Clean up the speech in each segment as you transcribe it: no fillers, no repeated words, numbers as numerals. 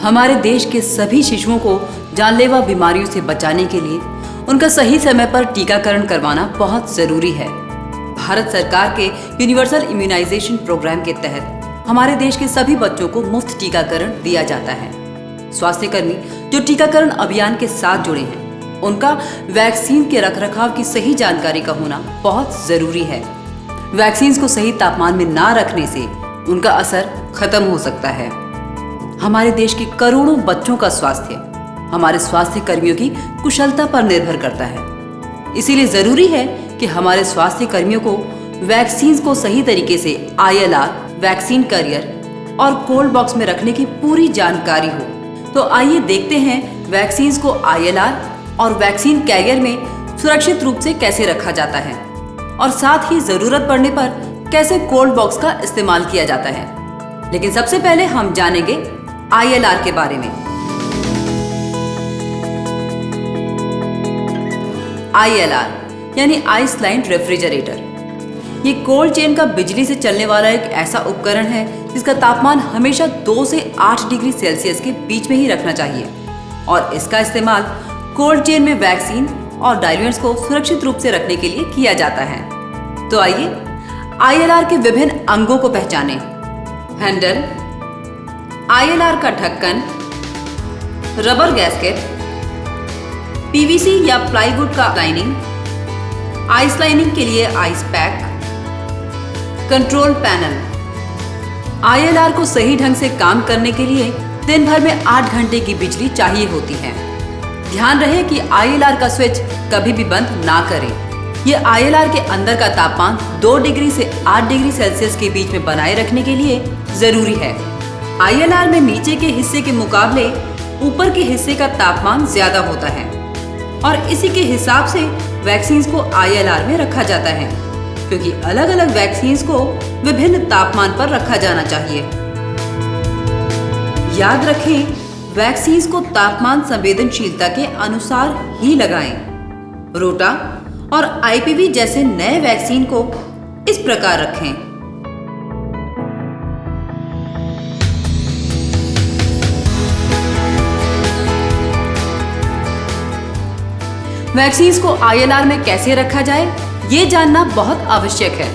हमारे देश के सभी शिशुओं को जानलेवा बीमारियों से बचाने के लिए उनका सही समय पर टीकाकरण करवाना बहुत जरूरी है। भारत सरकार के यूनिवर्सल इम्यूनाइजेशन प्रोग्राम के तहत हमारे देश के सभी बच्चों को मुफ्त टीकाकरण दिया जाता है। स्वास्थ्य कर्मी जो टीकाकरण अभियान के साथ जुड़े हैं, उनका वैक्सीन के रखरखाव की सही जानकारी का होना बहुत जरूरी है। वैक्सीन को सही तापमान में ना रखने से उनका असर खत्म हो सकता है। हमारे देश के करोड़ों बच्चों का स्वास्थ्य हमारे स्वास्थ्य कर्मियों की कुशलता पर निर्भर करता है। इसीलिए जरूरी है कि हमारे स्वास्थ्य कर्मियों को वैक्सीन को सही तरीके से ILR, वैक्सीन कैरियर और कोल्ड बॉक्स में रखने की पूरी जानकारी हो। तो आइए देखते हैं वैक्सीन को ILR और वैक्सीन कैरियर में सुरक्षित रूप से कैसे रखा जाता है और साथ ही जरूरत पड़ने पर कैसे कोल्ड बॉक्स का इस्तेमाल किया जाता है। लेकिन सबसे पहले हम जानेंगे ILR के बारे में। ILR यानी आइस लाइन रेफ्रिजरेटर, ये कोल्ड चेन का बिजली से चलने वाला एक ऐसा उपकरण है जिसका तापमान हमेशा 2 से 8 डिग्री सेल्सियस के बीच में ही रखना चाहिए और इसका इस्तेमाल कोल्ड चेन में वैक्सीन और डाइल्यूएंट्स को सुरक्षित रूप से रखने के लिए किया जाता है। तो आइए ILR के विभिन्न अंगों को पहचानें। हैंडल, ILR का ढक्कन, रबर गैस्केट, PVC या प्लाईवुड का लाइनिंग, आइस लाइनिंग के लिए ice pack, control panel. ILR को सही ढंग से काम करने के लिए दिन भर में 8 घंटे की बिजली चाहिए होती है। ध्यान रहे कि ILR का स्विच कभी भी बंद ना करें। ये ILR के अंदर का तापमान 2 डिग्री से 8 डिग्री सेल्सियस के बीच में बनाए रखने के लिए जरूरी है। ILR में नीचे के हिस्से के मुकाबले ऊपर के हिस्से का तापमान ज्यादा होता है और इसी के हिसाब से वैक्सीन को ILR में रखा जाता है, क्योंकि अलग अलग वैक्सीन को विभिन्न तापमान पर रखा जाना चाहिए। याद रखें, वैक्सीन को तापमान संवेदनशीलता के अनुसार ही लगाएं। रोटा और IPV जैसे नए वैक्सीन को इस प्रकार रखें। वैक्सीन को ILR में कैसे रखा जाए, ये जानना बहुत आवश्यक है।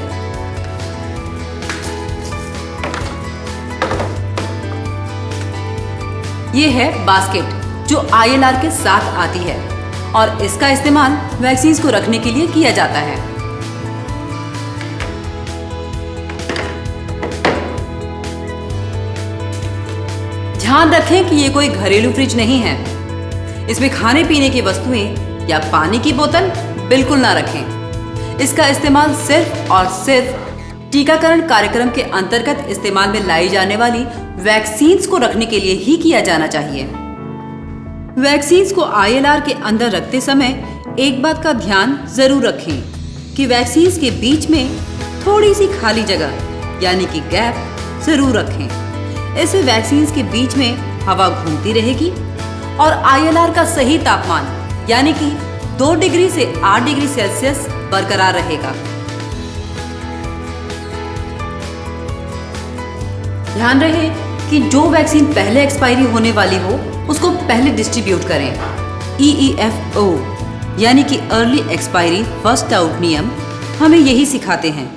ये है बास्केट जो ILR के साथ आती है और इसका इस्तेमाल वैक्सीन को रखने के लिए किया जाता है। ध्यान रखें कि ये कोई घरेलू फ्रिज नहीं है। इसमें खाने पीने की वस्तुएं या पानी की बोतल बिल्कुल ना रखें। इसका इस्तेमाल सिर्फ और सिर्फ टीकाकरण कार्यक्रम के अंतर्गत इस्तेमाल में लाई जाने वाली वैक्सीन्स को रखने के लिए ही किया जाना चाहिए। वैक्सीन्स को ILR के अंदर रखते समय एक बात का ध्यान जरूर रखें कि वैक्सीन्स के बीच में थोड़ी सी खाली जगह यानी कि गैप जरूर रखें। इससे वैक्सीन्स के बीच में हवा घूमती रहेगी और ILR का सही तापमान यानी कि 2 डिग्री से 8 डिग्री सेल्सियस बरकरार रहेगा। ध्यान रहे कि जो वैक्सीन पहले एक्सपायरी होने वाली हो उसको पहले डिस्ट्रीब्यूट करें। EEFO यानी कि अर्ली एक्सपायरी फर्स्ट आउट नियम हमें यही सिखाते हैं।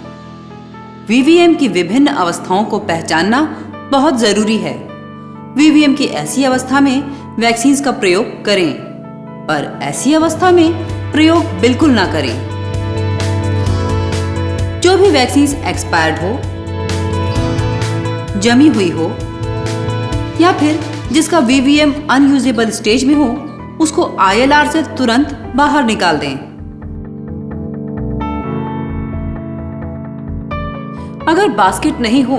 VVM की विभिन्न अवस्थाओं को पहचानना बहुत जरूरी है। VVM की ऐसी अवस्था में वैक्सीन का प्रयोग करें, पर ऐसी अवस्था में प्रयोग बिल्कुल ना करें। जो भी वैक्सीन एक्सपायर्ड हो, जमी हुई हो या फिर जिसका VVM अनयूजेबल स्टेज में हो, उसको ILR से तुरंत बाहर निकाल दें। अगर बास्केट नहीं हो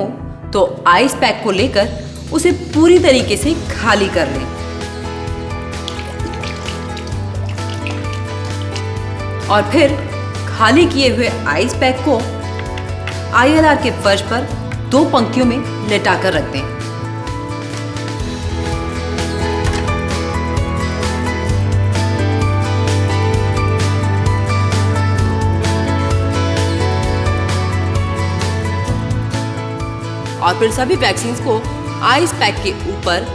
तो आइस पैक को लेकर उसे पूरी तरीके से खाली कर लें और फिर खाली किए हुए आइस पैक को ILR के फर्श पर 2 पंक्तियों में लेटाकर रख दें। और फिर सभी वैक्सीन को आइस पैक के ऊपर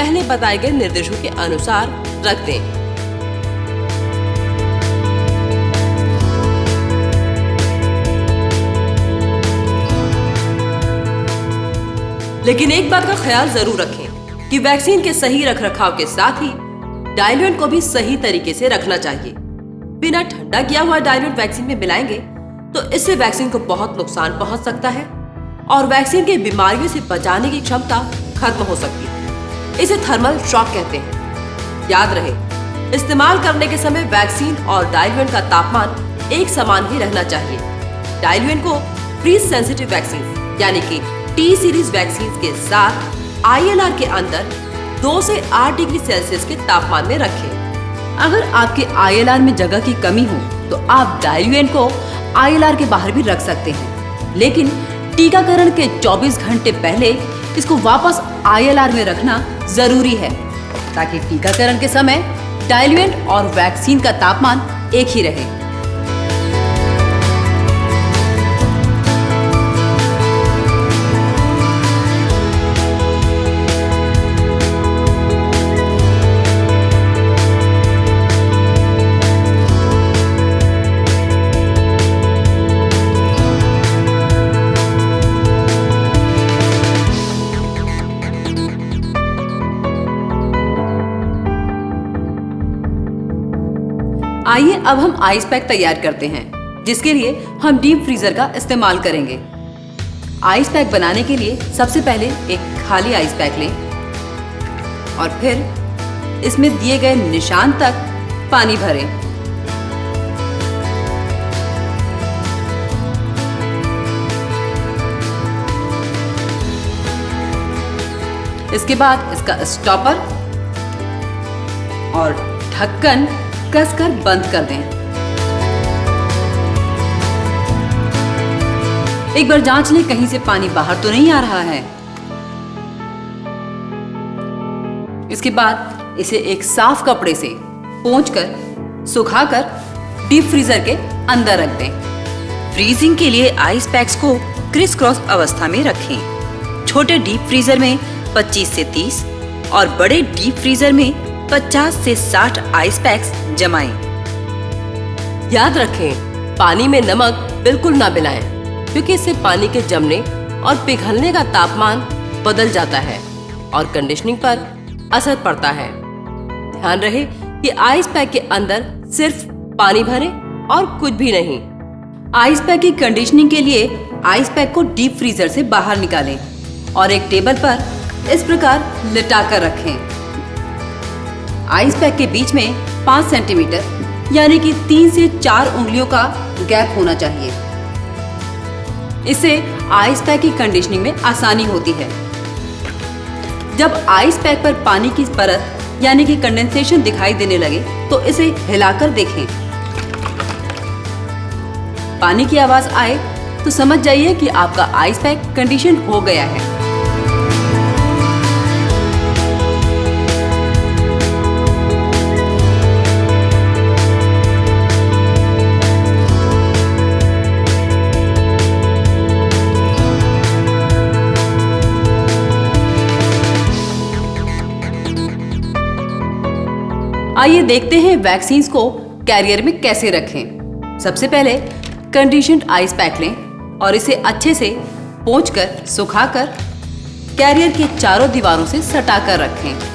पहले बताए गए निर्देशों के अनुसार रख दें। लेकिन एक बात का ख्याल जरूर रखें कि वैक्सीन के सही रखरखाव के साथ ही डाइल्यूएंट को भी सही तरीके से रखना चाहिए। बिना ठंडा किया हुआ डाइल्यूएंट वैक्सीन में मिलाएंगे तो इससे वैक्सीन को बहुत नुकसान पहुंच सकता है और वैक्सीन के बीमारियों से बचाने की क्षमता खत्म हो सकती है। इसे थर्मल शॉक कहते हैं। याद रहे, इस्तेमाल करने के समय वैक्सीन और डाइल्यूएंट का तापमान एक समान ही रहना चाहिए। डाइल्यूएंट को फ्रीज सेंसिटिव वैक्सीन यानी कि टी सीरीज वैक्सीन के साथ ILR के अंदर 2 से 8 डिग्री सेल्सियस के तापमान में रखें। अगर आपके ILR में जगह की कमी हो तो आप डाइल्यूएंट को ILR के बाहर भी रख सकते हैं, लेकिन टीकाकरण के 24 घंटे पहले इसको वापस ILR में रखना जरूरी है ताकि टीकाकरण के समय डाइल्यूएंट और वैक्सीन का तापमान एक ही रहे। आइए अब हम आइस पैक तैयार करते हैं, जिसके लिए हम डीप फ्रीजर का इस्तेमाल करेंगे। आइस पैक बनाने के लिए सबसे पहले एक खाली आइस पैक लें और फिर इसमें दिए गए निशान तक पानी भरें। इसके बाद इसका स्टॉपर और ढक्कन कसकर बंद कर दें। एक बार जांच लें कहीं से पानी बाहर तो नहीं आ रहा है। इसके बाद इसे एक साफ कपड़े से पोंछकर सुखाकर डीप फ्रीजर के अंदर रख दें। फ्रीजिंग के लिए आइस पैक्स को क्रिस क्रॉस अवस्था में रखें। छोटे डीप फ्रीजर में 25 से 30 और बड़े डीप फ्रीजर में 50 से 60 आइस पैक्स जमाएं। याद रखें, पानी में नमक बिल्कुल ना मिलाएं, क्योंकि इससे पानी के जमने और पिघलने का तापमान बदल जाता है और कंडीशनिंग पर असर पड़ता है। ध्यान रहे कि आइस पैक के अंदर सिर्फ पानी भरें और कुछ भी नहीं। आइस पैक की कंडीशनिंग के लिए आइस पैक को डीप फ्रीजर से बाहर निकालें और एक टेबल पर इस प्रकार लिटाकर रखें। आइस पैक के बीच में 5 सेंटीमीटर यानी कि 3 से 4 उंगलियों का गैप होना चाहिए। इससे आइस पैक की कंडीशनिंग में आसानी होती है। जब आइस पैक पर पानी की परत यानी कि कंडेंसेशन दिखाई देने लगे तो इसे हिलाकर देखें। पानी की आवाज आए तो समझ जाइए कि आपका आइस पैक कंडीशन हो गया है। आइए देखते हैं वैक्सीन्स को कैरियर में कैसे रखें। सबसे पहले कंडीशन्ड आइस पैक लें और इसे अच्छे से पोंछकर सुखाकर कैरियर के चारों दीवारों से सटाकर रखें।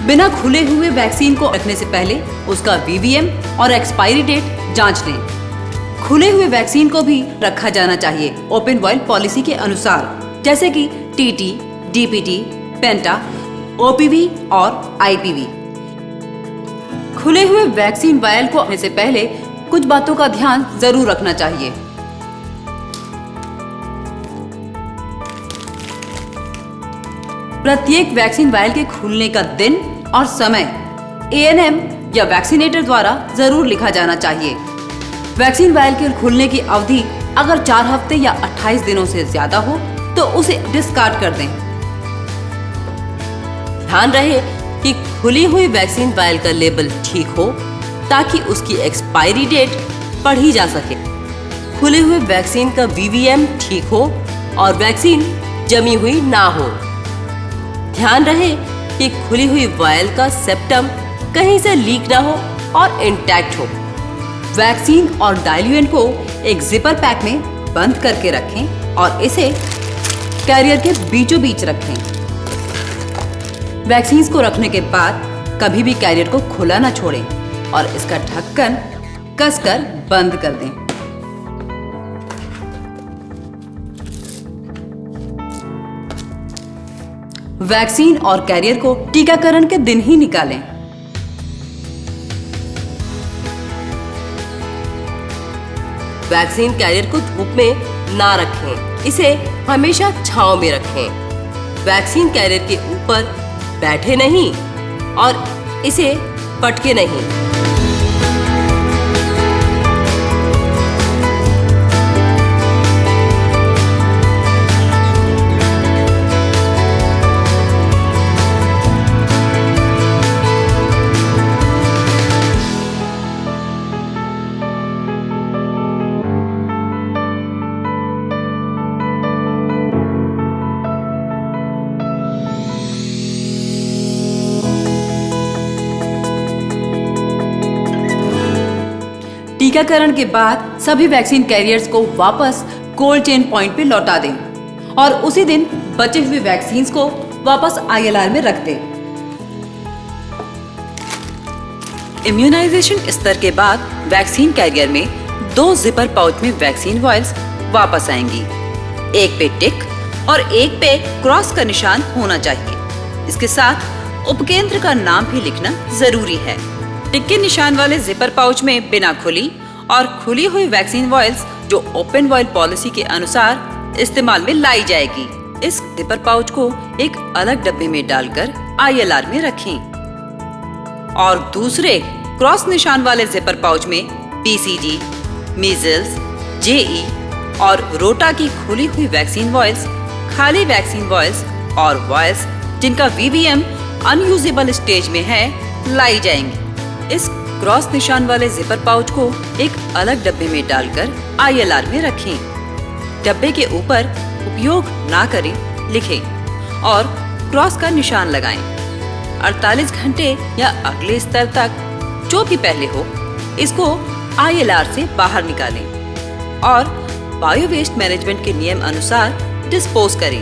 बिना खुले हुए वैक्सीन को रखने से पहले उसका VVM और एक्सपायरी डेट जांच लें। खुले हुए वैक्सीन को भी रखा जाना चाहिए ओपन वायल पॉलिसी के अनुसार, जैसे कि TT, DPT, पेंटा, OPV और IPV। खुले हुए वैक्सीन वायल को रखने से पहले कुछ बातों का ध्यान जरूर रखना चाहिए। प्रत्येक वैक्सीन वायल के खुलने का दिन और समय ANM या वैक्सीनेटर द्वारा जरूर लिखा जाना चाहिए। वैक्सीन वायल के खुलने की अवधि अगर 4 हफ्ते या 28 दिनों से ज्यादा हो तो उसे डिस्कार्ड कर दें। ध्यान रहे कि खुली हुई वैक्सीन वायल का लेबल ठीक हो ताकि उसकी एक्सपायरी डेट पढ़ी जा सके। खुले हुए वैक्सीन का वीवीएम ठीक हो और वैक्सीन जमी हुई ना हो। ध्यान रहे कि खुली हुई वायल का सेप्टम कहीं से लीक ना हो और इंटैक्ट हो। वैक्सीन और डाइल्यूएंट को एक जिपर पैक में बंद करके रखें और इसे कैरियर के बीचों बीच रखें। वैक्सीन्स को रखने के बाद कभी भी कैरियर को खुला ना छोड़ें और इसका ढक्कन कसकर बंद कर दें। वैक्सीन और कैरियर को टीकाकरण के दिन ही निकालें। वैक्सीन कैरियर को धूप में ना रखें, इसे हमेशा छांव में रखें। वैक्सीन कैरियर के ऊपर बैठे नहीं और इसे पटके नहीं। टीकाकरण के बाद सभी वैक्सीन कैरियर्स को वापस कोल्ड चेन पॉइंट पे लौटा दें और उसी दिन बचे हुए वैक्सीन्स को वापस आईएलआर में रख दें। इम्यूनाइजेशन स्तर के बाद वैक्सीन कैरियर में 2 जिपर पाउच में वैक्सीन वॉयल्स वापस आएंगी। एक पे टिक और एक पे क्रॉस का निशान होना चाहिए। इसके साथ उपकेंद्र का नाम भी लिखना जरूरी है। टिक के निशान वाले जिपर पाउच में बिना खुली और खुली हुई वैक्सीन वॉयल्स जो ओपन वॉयल पॉलिसी के अनुसार इस्तेमाल में लाई जाएगी। इस जिपर पाउच को एक अलग डब्बे में डालकर आईएलआर में रखें और दूसरे क्रॉस निशान वाले जिपर पाउच में पीसीजी, मीजल्स, जेई और रोटा की खुली हुई वैक्सीन वॉयल्स, खाली वैक्सीन वॉयल्स और वॉयल्स जिनका वीवीएम अनयूजेबल स्टेज में है लाई जाएंगी। इस क्रॉस निशान वाले जिपर पाउच को एक अलग डब्बे में डालकर आईएलआर में रखें। डब्बे के ऊपर उपयोग ना करें लिखें और क्रॉस का निशान लगाएं। 48 घंटे या अगले स्तर तक जो भी पहले हो इसको आईएलआर से बाहर निकालें और बायो वेस्ट मैनेजमेंट के नियम अनुसार डिस्पोज करें।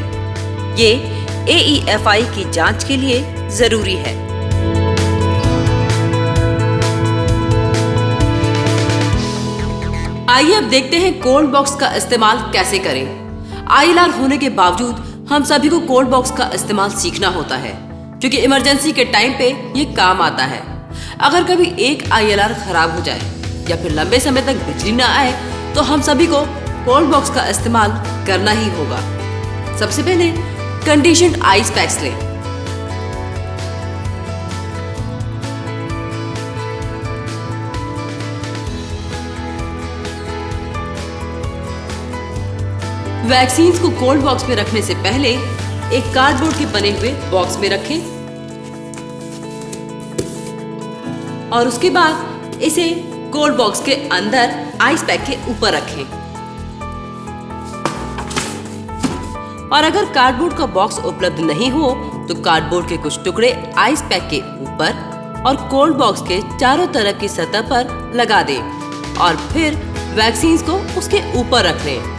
ये AEFI की जांच के लिए जरूरी है। आइए अब देखते हैं कोल्ड बॉक्स का इस्तेमाल कैसे करें। आईएलआर होने के बावजूद हम सभी को कोल्ड बॉक्स का इस्तेमाल सीखना होता है क्योंकि इमरजेंसी के टाइम पे ये काम आता है। अगर कभी एक आईएलआर खराब हो जाए या फिर लंबे समय तक बिजली न आए तो हम सभी को कोल्ड बॉक्स का इस्तेमाल करना ही होगा। सबसे पहले कंडीशन्ड आइस पैक्स लें। वैक्सीन्स को कोल्ड बॉक्स में रखने से पहले एक कार्डबोर्ड के बने हुए बॉक्स में रखें और उसके बाद इसे कोल्ड बॉक्स के अंदर आइस पैक के ऊपर रखें। और अगर कार्डबोर्ड का बॉक्स उपलब्ध नहीं हो तो कार्डबोर्ड के कुछ टुकड़े आइस पैक के ऊपर और कोल्ड बॉक्स के चारों तरफ की सतह पर लगा दें और फिर वैक्सीन्स को उसके ऊपर रख लें।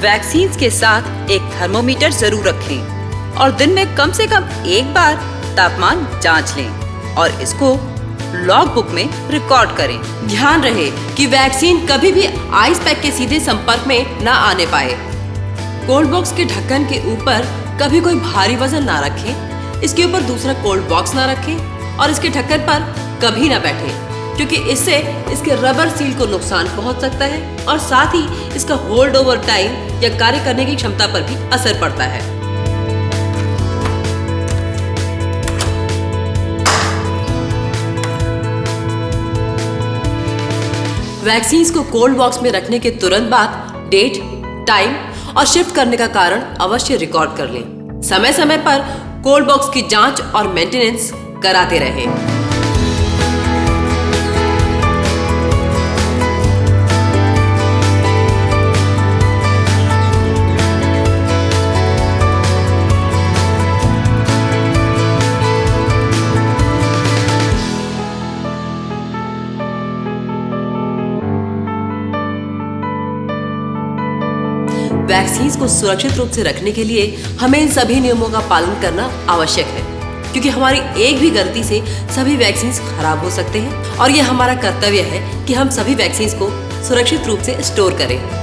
वैक्सीन्स के साथ एक थर्मोमीटर जरूर रखें और दिन में कम से कम एक बार तापमान जांच लें और इसको लॉग बुक में रिकॉर्ड करें। ध्यान रहे कि वैक्सीन कभी भी आइस पैक के सीधे संपर्क में ना आने पाए। कोल्ड बॉक्स के ढक्कन के ऊपर कभी कोई भारी वजन ना रखें, इसके ऊपर दूसरा कोल्ड बॉक्स ना रखें और इसके ढक्कन पर कभी ना बैठें क्योंकि इससे इसके रबर सील को नुकसान पहुंच सकता है और साथ ही इसका होल्ड ओवर टाइम या कार्य करने की क्षमता पर भी असर पड़ता है। वैक्सीन्स को कोल्ड बॉक्स में रखने के तुरंत बाद डेट, टाइम और शिफ्ट करने का कारण अवश्य रिकॉर्ड कर लें। समय समय पर कोल्ड बॉक्स की जांच और मेंटेनेंस कराते रहें। वैक्सीन को सुरक्षित रूप से रखने के लिए हमें इन सभी नियमों का पालन करना आवश्यक है, क्योंकि हमारी एक भी गलती से सभी वैक्सीन खराब हो सकते हैं और यह हमारा कर्तव्य है कि हम सभी वैक्सीन को सुरक्षित रूप से स्टोर करें।